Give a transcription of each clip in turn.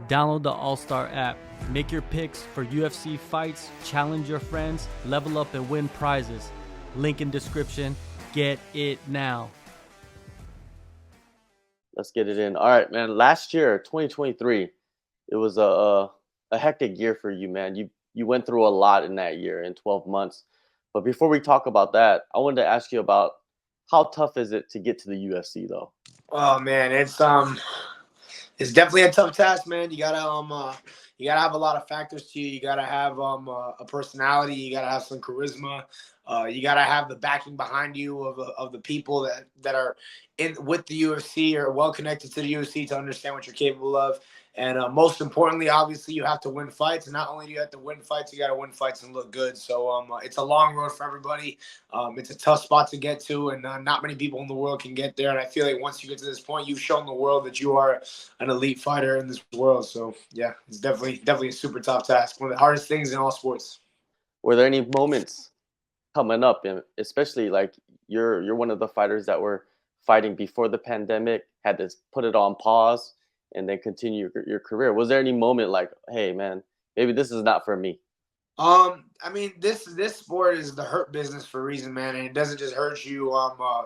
Download the AllStar app. Make your picks for UFC fights, challenge your friends, level up and win prizes. Link in description. Get it now. Let's get it in. All right, man. Last year, 2023, it was a hectic year for you, man. You went through a lot in that year in 12 months. But before we talk about that, I wanted to ask you about how tough is it to get to the UFC though? Oh man, it's definitely a tough task, man. You gotta have a lot of factors to you. You gotta have a personality. You gotta have some charisma. You gotta have the backing behind you of the people that are in with the UFC or well connected to the UFC to understand what you're capable of. And most importantly, obviously, you have to win fights. And not only do you have to win fights, you got to win fights and look good. So it's a long road for everybody. It's a tough spot to get to, and not many people in the world can get there. And I feel like once you get to this point, you've shown the world that you are an elite fighter in this world. So yeah, it's definitely a super tough task. One of the hardest things in all sports. Were there any moments coming up, and especially like you're one of the fighters that were fighting before the pandemic, had to put it on pause and then continue your career? Was there any moment like, hey man, maybe this is not for me? I mean, this sport is the hurt business for a reason, man, and it doesn't just hurt you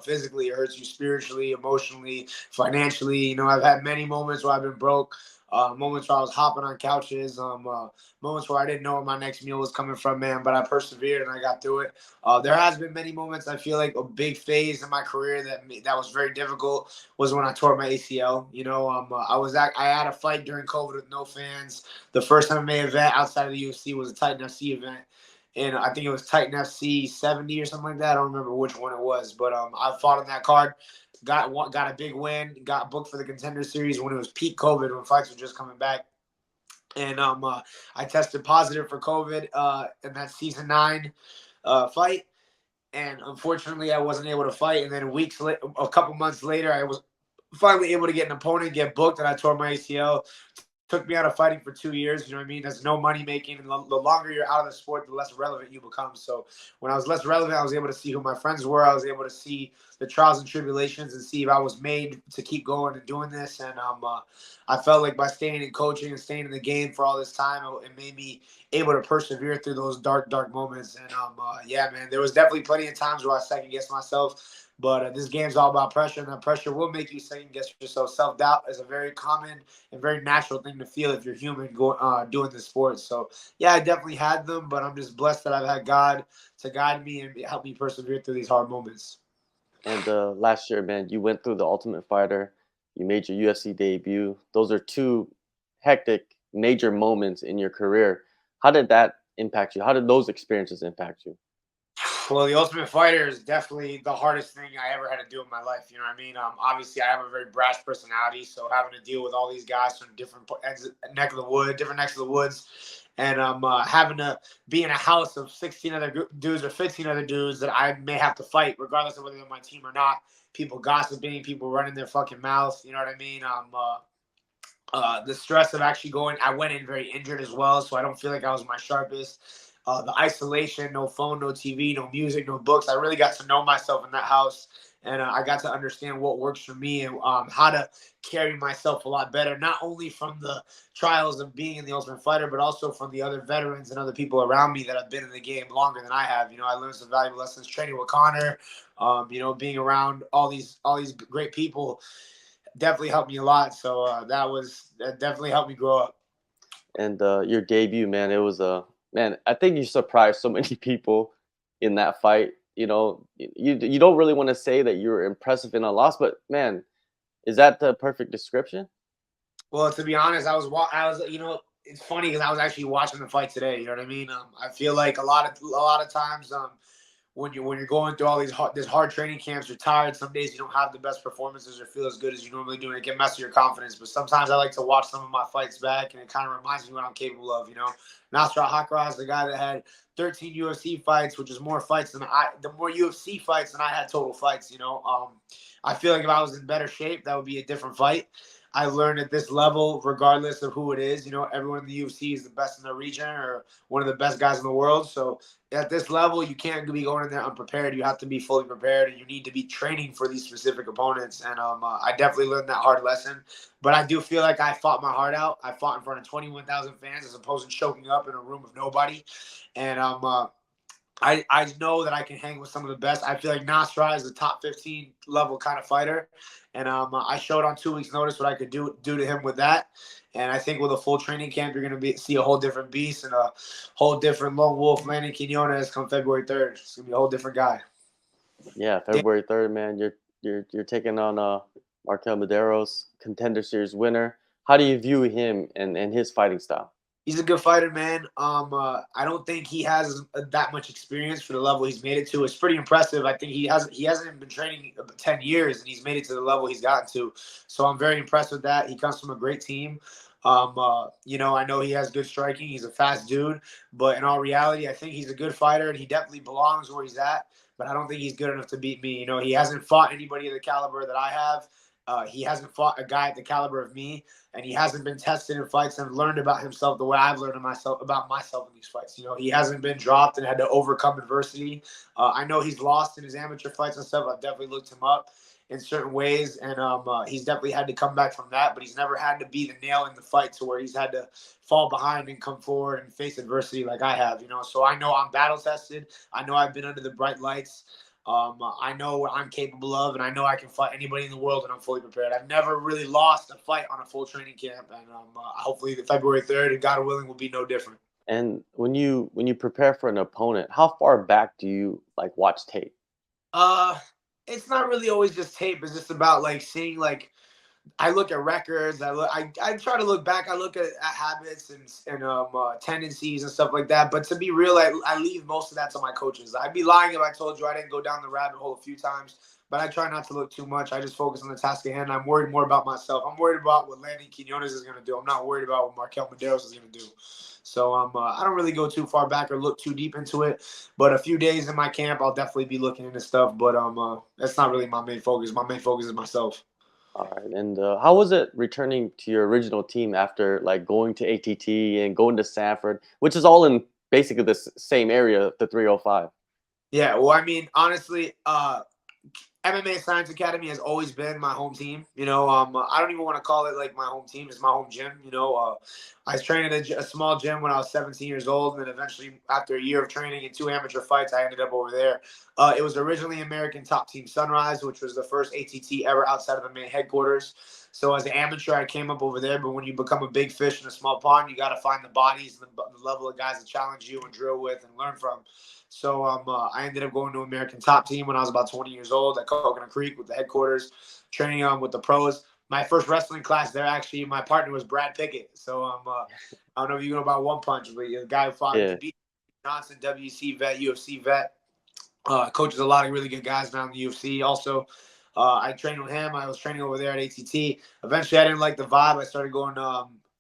physically; it hurts you spiritually, emotionally, financially. You know, I've had many moments where I've been broke, moments where I was hopping on couches, moments where I didn't know where my next meal was coming from, man. But I persevered and I got through it. There has been many moments. I feel like a big phase in my career that was very difficult was when I tore my ACL. You know, I had a fight during COVID with no fans. The first MMA event outside of the UFC was a Titan FC event, and I think it was Titan FC 70 or something like that. I don't remember which one it was, but I fought on that card, got a big win, got booked for the Contender Series when it was peak COVID, when fights were just coming back, and I tested positive for COVID in that season 9 fight, and unfortunately I wasn't able to fight. And then a couple months later, I was finally able to get an opponent, get booked, and I tore my ACL. Took me out of fighting for 2 years. You know what I mean? There's no money making. And the longer you're out of the sport, the less relevant you become. So when I was less relevant, I was able to see who my friends were. I was able to see the trials and tribulations and see if I was made to keep going and doing this. And I felt like by staying in coaching and staying in the game for all this time, it made me able to persevere through those dark moments. And yeah, man, there was definitely plenty of times where I second guessed myself. But this game's all about pressure, and that pressure will make you second guess yourself. Self-doubt is a very common and very natural thing to feel if you're human doing this sport. So, yeah, I definitely had them, but I'm just blessed that I've had God to guide me and help me persevere through these hard moments. And last year, man, you went through the Ultimate Fighter, you made your UFC debut. Those are two hectic, major moments in your career. How did that impact you? How did those experiences impact you? Well, the Ultimate Fighter is definitely the hardest thing I ever had to do in my life. You know what I mean? Obviously, I have a very brash personality, so having to deal with all these guys from different different necks of the woods, and having to be in a house of 16 other dudes or 15 other dudes that I may have to fight, regardless of whether they're my team or not. People gossiping, people running their fucking mouths. You know what I mean? The stress of actually going. I went in very injured as well, so I don't feel like I was my sharpest. The isolation, no phone, no TV, no music, no books. I really got to know myself in that house, and I got to understand what works for me and how to carry myself a lot better, not only from the trials of being in the Ultimate Fighter, but also from the other veterans and other people around me that have been in the game longer than I have. You know, I learned some valuable lessons training with Connor, you know, being around all these great people definitely helped me a lot. So that definitely helped me grow up. And your debut, man, it was a man. I think you surprised so many people in that fight. You know, you don't really want to say that you were impressive in a loss, but man, is that the perfect description? Well, to be honest, you know, it's funny because I was actually watching the fight today. You know what I mean? I feel like a lot of times, when you're going through all these hard training camps, you're tired. Some days you don't have the best performances or feel as good as you normally do, and it can mess with your confidence. But sometimes I like to watch some of my fights back, and it kind of reminds me what I'm capable of. You know, Nasrat Hakra is the guy that had 13 UFC fights, which is more UFC fights than I had total fights. I feel like if I was in better shape, that would be a different fight. I learned at this level, regardless of who it is, everyone in the UFC is the best in their region or one of the best guys in the world. So at this level, you can't be going in there unprepared. You have to be fully prepared, and you need to be training for these specific opponents. And I definitely learned that hard lesson. But I do feel like I fought my heart out. I fought in front of 21,000 fans as opposed to choking up in a room of nobody. And I know that I can hang with some of the best. I feel like Nasra is a top 15 level kind of fighter. And I showed on 2 weeks' notice what I could do to him with that. And I think with a full training camp, you're going to see a whole different beast and a whole different lone wolf, Landon Quinones, come February 3rd. It's going to be a whole different guy. Yeah, February 3rd, man. You're taking on Marquel Mederos, Contender Series winner. How do you view him and his fighting style? He's a good fighter, man. I don't think he has that much experience for the level he's made it to. It's pretty impressive. I think he hasn't been training 10 years, and he's made it to the level he's gotten to. So I'm very impressed with that. He comes from a great team. I know he has good striking. He's a fast dude, but in all reality, I think he's a good fighter, and he definitely belongs where he's at. But I don't think he's good enough to beat me. He hasn't fought anybody of the caliber that I have. He hasn't fought a guy at the caliber of me, and he hasn't been tested in fights and learned about himself the way I've learned about myself in these fights. He hasn't been dropped and had to overcome adversity. I know he's lost in his amateur fights and stuff. I've definitely looked him up in certain ways, and he's definitely had to come back from that, but he's never had to be the nail in the fight to where he's had to fall behind and come forward and face adversity like I have. So I know I'm battle tested. I know I've been under the bright lights. I know what I'm capable of, and I know I can fight anybody in the world, and I'm fully prepared. I've never really lost a fight on a full training camp, and hopefully the February 3rd, and God willing, will be no different. And when you prepare for an opponent, how far back do you watch tape? It's not really always just tape. It's just about seeing I look at records. I try to look back. I look at habits and tendencies and stuff like that. But to be real, I leave most of that to my coaches. I'd be lying if I told you I didn't go down the rabbit hole a few times. But I try not to look too much. I just focus on the task at hand. I'm worried more about myself. I'm worried about what Landon Quinones is going to do. I'm not worried about what Marquel Mederos is going to do. So I don't really go too far back or look too deep into it. But a few days in my camp, I'll definitely be looking into stuff. But that's not really my main focus. My main focus is myself. All right. And how was it returning to your original team after going to ATT and going to Sanford, which is all in basically the same area, the 305? Yeah, well, I mean, honestly, MMA Science Academy has always been my home team. I don't even want to call it my home team. It's my home gym. I was training at a small gym when I was 17 years old, and then eventually, after a year of training and 2 amateur fights, I ended up over there. It was originally American Top Team Sunrise, which was the first ATT ever outside of the main headquarters. So as an amateur, I came up over there. But when you become a big fish in a small pond, you got to find the bodies and the level of guys to challenge you and drill with and learn from. So I ended up going to American Top Team when I was about 20 years old at Coconut Creek with the headquarters, training with the pros. My first wrestling class there, actually, my partner was Brad Pickett. So I don't know if you know about One Punch, but the guy who fought Johnson, WC vet, UFC vet, coaches a lot of really good guys now in the UFC. Also, I trained with him. I was training over there at ATT. Eventually, I didn't like the vibe. I started going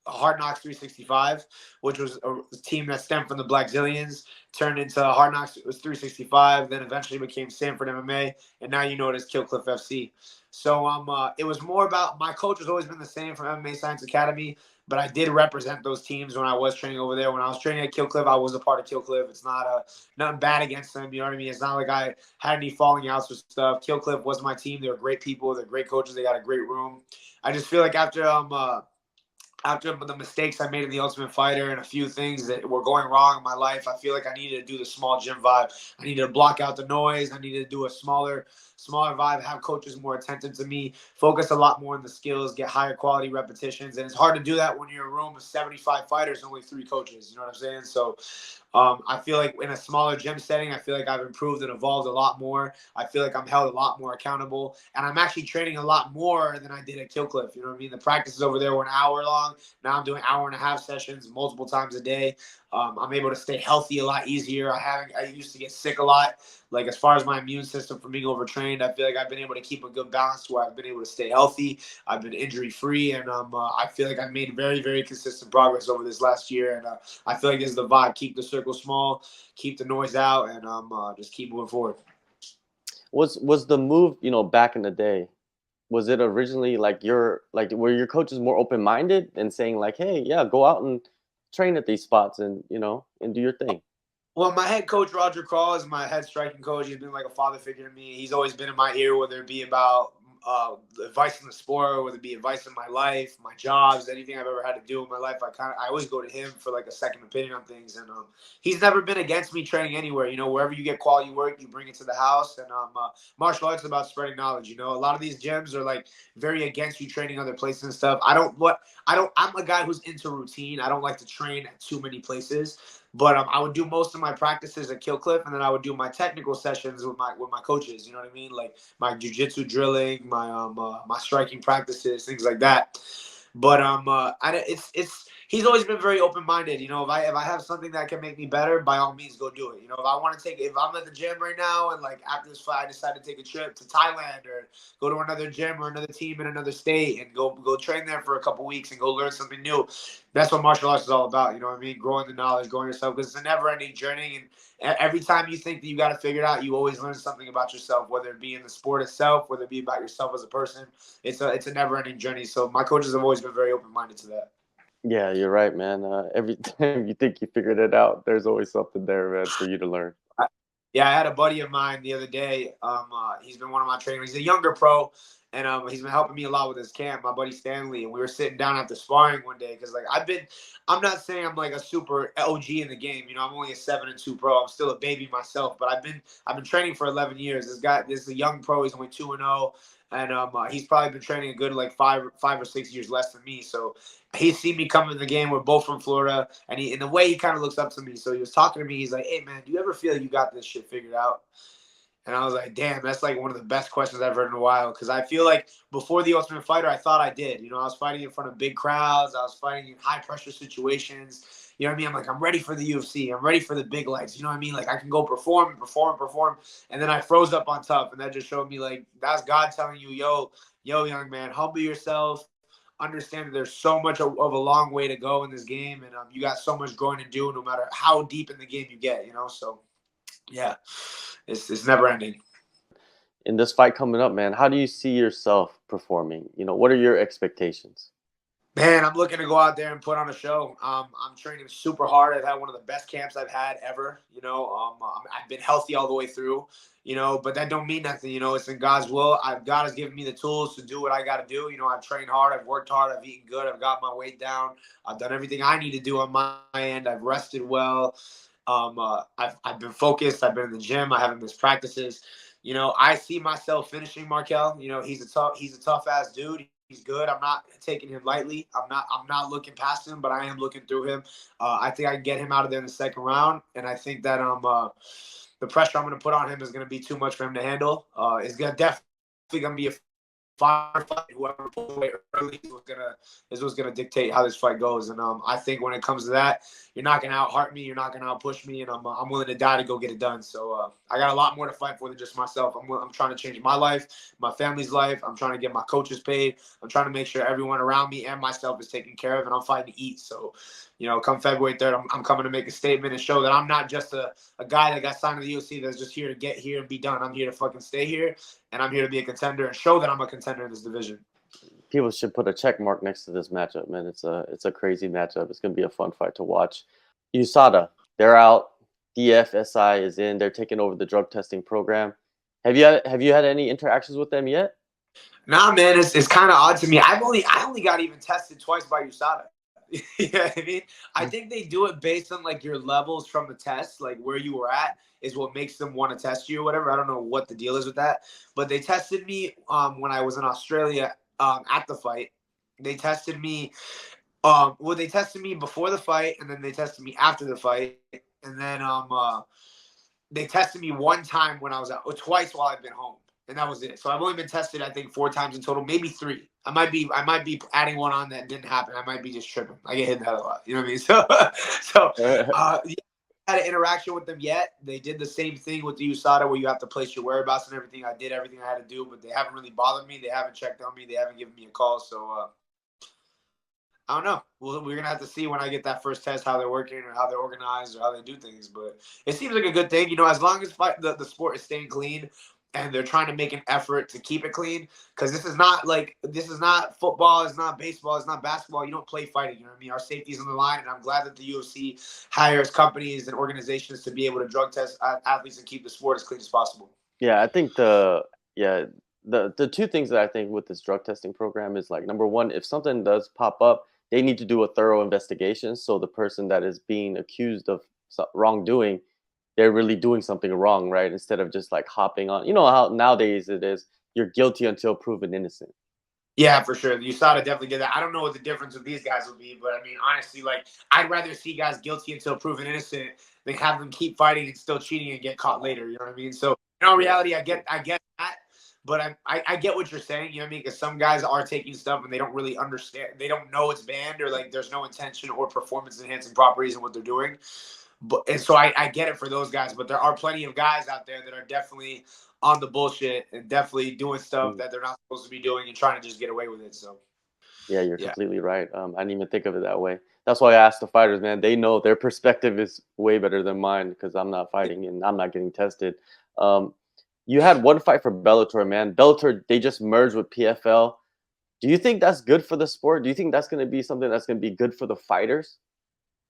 Hard Knocks 365, which was a team that stemmed from the Black Zillions, turned into Hard Knocks. It was 365, then eventually became Sanford MMA, and now you know it as Kill Cliff FC. So it was more about, my coach has always been the same from MMA Science Academy, but I did represent those teams when I was training over there. When I was training at Kill Cliff, I was a part of Kill Cliff. It's not nothing bad against them, you know what I mean? It's not like I had any falling outs or stuff. Kill Cliff was my team. They were great people. They're great coaches. They got a great room. I just feel like after the mistakes I made in The Ultimate Fighter and a few things that were going wrong in my life, I feel like I needed to do the small gym vibe. I needed to block out the noise. I needed to do a smaller vibe, have coaches more attentive to me, focus a lot more on the skills, get higher quality repetitions. And it's hard to do that when you're in a room of 75 fighters and only 3 coaches. You know what I'm saying? So I feel like in a smaller gym setting, I feel like I've improved and evolved a lot more. I feel like I'm held a lot more accountable. And I'm actually training a lot more than I did at Kill Cliff. You know what I mean? The practices over there were an hour long. Now I'm doing 1.5-hour sessions multiple times a day. I'm able to stay healthy a lot easier. I used to get sick a lot. Like, as far as my immune system from being overtrained, I feel like I've been able to keep a good balance where I've been able to stay healthy. I've been injury free, and I feel like I've made very, very consistent progress over this last year. And I feel like this is the vibe: keep the circle small, keep the noise out, and just keep moving forward. Was the move, back in the day, was it originally like were your coaches more open minded and saying like, hey, yeah, go out and train at these spots and and do your thing? Well, my head coach, Roger Crawl, is my head striking coach. He's been like a father figure to me. He's always been in my ear, whether it be about advice in the sport, whether it be advice in my life, my jobs, anything I've ever had to do in my life. I always go to him for like a second opinion on things. And he's never been against me training anywhere. Wherever you get quality work, you bring it to the house. And martial arts is about spreading knowledge. A lot of these gyms are like very against you training other places and stuff. I'm a guy who's into routine. I don't like to train at too many places. But I would do most of my practices at Kill Cliff, and then I would do my technical sessions with my coaches. You know what I mean? Like my jiu-jitsu drilling, my striking practices, things like that. But he's always been very open-minded. If I have something that can make me better, by all means, go do it. If I'm at the gym right now and like after this fight, I decide to take a trip to Thailand or go to another gym or another team in another state and go train there for a couple weeks and go learn something new. That's what martial arts is all about. You know what I mean? Growing the knowledge, growing yourself, because it's a never-ending journey. And every time you think that you got to figure it out, you always learn something about yourself, whether it be in the sport itself, whether it be about yourself as a person. It's a never-ending journey. So my coaches have always been very open-minded to that. Yeah, you're right, man. Every time you think you figured it out, there's always something there, man, for you to learn. Yeah, I had a buddy of mine the other day. He's been one of my trainers. He's a younger pro, and he's been helping me a lot with his camp. My buddy Stanley, and we were sitting down after sparring one day because, like, I'm not saying I'm like a super OG in the game. I'm only a 7-2 pro. I'm still a baby myself, but I've been training for 11 years. This is a young pro. He's only 2-0, and he's probably been training a good like 5 or 6 years less than me. So he's seen me come in the game. We're both from Florida, and in the way he kind of looks up to me. So he was talking to me. He's like, "Hey, man, do you ever feel you got this shit figured out?" And I was like, "Damn, that's like one of the best questions I've heard in a while." Because I feel like before the Ultimate Fighter, I thought I did. I was fighting in front of big crowds. I was fighting in high pressure situations. You know what I mean? I'm like, I'm ready for the UFC. I'm ready for the big lights. You know what I mean? Like, I can go perform. And then I froze up on tough, and that just showed me like that's God telling you, yo, young man, humble yourself. Understand that there's so much of a long way to go in this game, and you got so much growing to do no matter how deep in the game you get, so yeah, it's never ending. In this fight coming up, man, how do you see yourself performing? What are your expectations? Man, I'm looking to go out there and put on a show. I'm training super hard. I've had one of the best camps I've had ever. I've been healthy all the way through. But that don't mean nothing. It's in God's will. God has given me the tools to do what I got to do. I've trained hard. I've worked hard. I've eaten good. I've got my weight down. I've done everything I need to do on my end. I've rested well. I've been focused. I've been in the gym. I haven't missed practices. I see myself finishing Marquel. He's a tough ass dude. He's good. I'm not taking him lightly. I'm not looking past him, but I am looking through him. I think I can get him out of there in the second round, and I think that the pressure I'm going to put on him is going to be too much for him to handle. It's definitely going to be a fight. Whoever pulls away early is what's gonna dictate how this fight goes. And I think when it comes to that, you're not gonna out-heart me, you're not gonna out-push me, and I'm willing to die to go get it done. So I got a lot more to fight for than just myself. I'm trying to change my life, my family's life. I'm trying to get my coaches paid. I'm trying to make sure everyone around me and myself is taken care of, and I'm fighting to eat. So, come February 3rd, I'm coming to make a statement and show that I'm not just a guy that got signed to the UFC that's just here to get here and be done. I'm here to fucking stay here, and I'm here to be a contender and show that I'm a contender in this division. People should put a check mark next to this matchup, man. It's a crazy matchup. It's gonna be a fun fight to watch. USADA, they're out. DFSI is in. They're taking over the drug testing program. Have you had any interactions with them yet? Nah, man, it's kind of odd to me. I only got even tested twice by USADA. You know what I mean? I think they do it based on like your levels from the test, like where you were at is what makes them want to test you or whatever. I don't know what the deal is with that, but they tested me when I was in Australia at the fight. They tested me. They tested me before the fight, and then they tested me after the fight, and then they tested me one time when I was twice while I've been home. and that was it. So I've only been tested, I think, 4 times in total, maybe 3. I might be adding one on that didn't happen. I might be just tripping. I get hit that a lot. You know what I mean? Yeah, I had an interaction with them yet. They did the same thing with the USADA where you have to place your whereabouts and everything. I did everything I had to do, but they haven't really bothered me. They haven't checked on me. They haven't given me a call. So I don't know. We're going to have to see when I get that first test how they're working or how they're organized or how they do things. But it seems like a good thing. You know, as long as the sport is staying clean and they're trying to make an effort to keep it clean, because this is not football, it's not baseball, it's not basketball. You don't play fighting. You know what I mean? Our safety's on the line, and I'm glad that the UFC hires companies and organizations to be able to drug test athletes and keep the sport as clean as possible. Yeah, I think the two things that I think with this drug testing program is, like, number one, if something does pop up, they need to do a thorough investigation. So the person that is being accused of wrongdoing, they're really doing something wrong, right? Instead of just like hopping on. You know how nowadays it is, you're guilty until proven innocent. Yeah, for sure. The USADA definitely did that. I don't know what the difference with these guys will be, but I mean, honestly, like, I'd rather see guys guilty until proven innocent than have them keep fighting and still cheating and get caught later. You know what I mean? So in all reality, I get that. But I get what you're saying, you know what I mean? Because some guys are taking stuff and they don't really understand. They don't know it's banned, or like there's no intention or performance enhancing properties in what they're doing. And so I get it for those guys. But there are plenty of guys out there that are definitely on the bullshit and definitely doing stuff that they're not supposed to be doing and trying to just get away with it. So yeah, you're completely right. I didn't even think of it that way. That's why I asked the fighters, man. They know their perspective is way better than mine because I'm not fighting and I'm not getting tested. You had one fight for Bellator, man. Bellator, they just merged with PFL. Do you think that's good for the sport? Do you think that's going to be something that's going to be good for the fighters?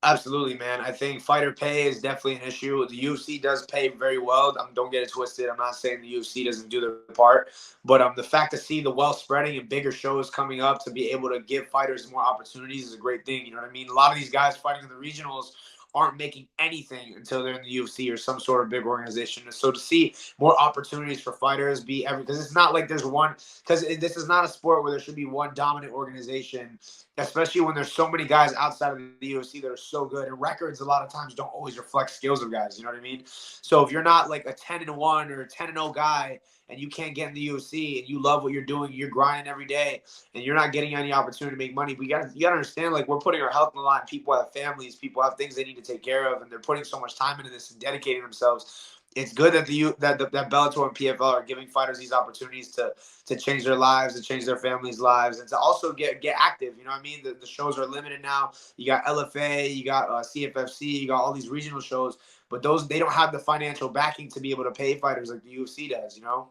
absolutely, man. I think fighter pay is definitely an issue. The UFC does pay very well. Don't get it twisted. I'm not saying the UFC doesn't do their part, but the fact to see the wealth spreading and bigger shows coming up to be able to give fighters more opportunities is a great thing. You know what I mean? A lot of these guys fighting in the regionals aren't making anything until they're in the UFC or some sort of big organization. So to see more opportunities for fighters because it's not like there's one, because this is not a sport where there should be one dominant organization, especially when there's so many guys outside of the UFC that are so good. And records a lot of times don't always reflect skills of guys. You know what I mean? So if you're not like a 10-1 or a 10-0 guy and you can't get in the UFC and you love what you're doing, you're grinding every day, and you're not getting any opportunity to make money, but you gotta understand, like, we're putting our health on the line. People have families, people have things they need to take care of, and they're putting so much time into this and dedicating themselves. It's good that that Bellator and PFL are giving fighters these opportunities to change their lives, to change their families' lives, and to also get active. You know what I mean? The shows are limited now. You got LFA, you got CFFC, you got all these regional shows, but they don't have the financial backing to be able to pay fighters like the UFC does. You know?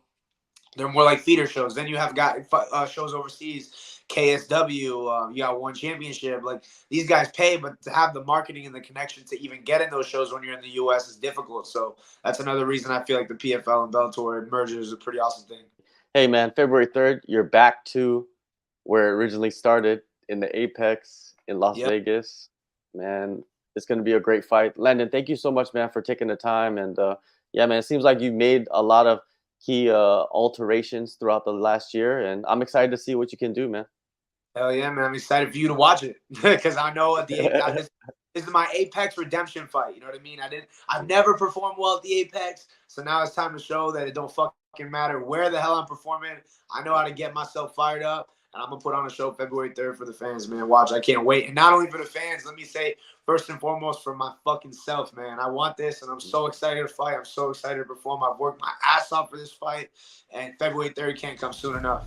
They're more like feeder shows. Then you have got shows overseas, KSW. You got One Championship. Like, these guys pay, but to have the marketing and the connection to even get in those shows when you're in the U.S. is difficult. So that's another reason I feel like the PFL and Bellator merger is a pretty awesome thing. Hey, man, February 3rd, you're back to where it originally started, in the Apex in Las Vegas. Man, it's going to be a great fight. Landon, thank you so much, man, for taking the time. And yeah, man, it seems like you made a lot of key alterations throughout the last year, and I'm excited to see what you can do, man. Hell yeah, man. I'm excited for you to watch it because I know at the Apex, this is my Apex redemption fight. You know what I mean? I've never performed well at the Apex, so now it's time to show that it don't fucking matter where the hell I'm performing. I know how to get myself fired up, and I'm gonna put on a show February 3rd for the fans, man. Watch, I can't wait. And not only for the fans, let me say first and foremost for my fucking self, man. I want this, and I'm so excited to fight. I'm so excited to perform. I've worked my ass off for this fight, and February 3rd can't come soon enough.